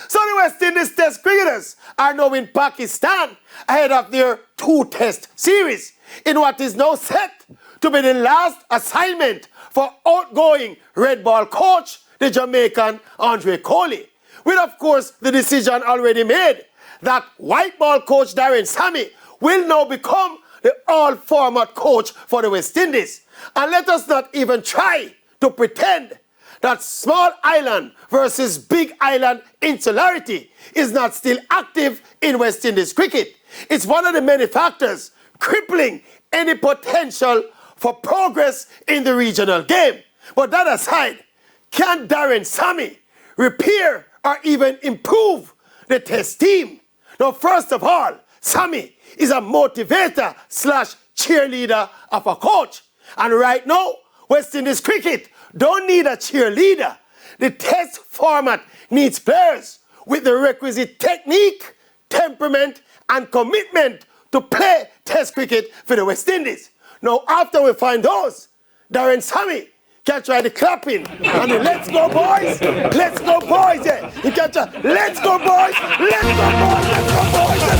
So the West Indies Test cricketers are now in Pakistan ahead of their 2-test series in what is now set to be the last assignment for outgoing red ball coach, the Jamaican Andre Kohli, with of course the decision already made that white ball coach Darren Sammy will now become the all-format coach for the West Indies. And let us not even try to pretend that small island versus big island insularity is not still active in West Indies cricket. It's one of the many factors crippling any potential for progress in the regional game. But that aside, can Darren Sammy repair or even improve the test team? Now, first of all, Sammy is a motivator / cheerleader of a coach. And right now, West Indies cricket don't need a cheerleader. The test format needs players with the requisite technique, temperament, and commitment to play test cricket for the West Indies. Now, after we find those, Darren Sammy can try the clapping. And the let's go, boys! Let's go, boys! Yeah. You can try, let's go, boys! Let's go, boys! Let's go, boys!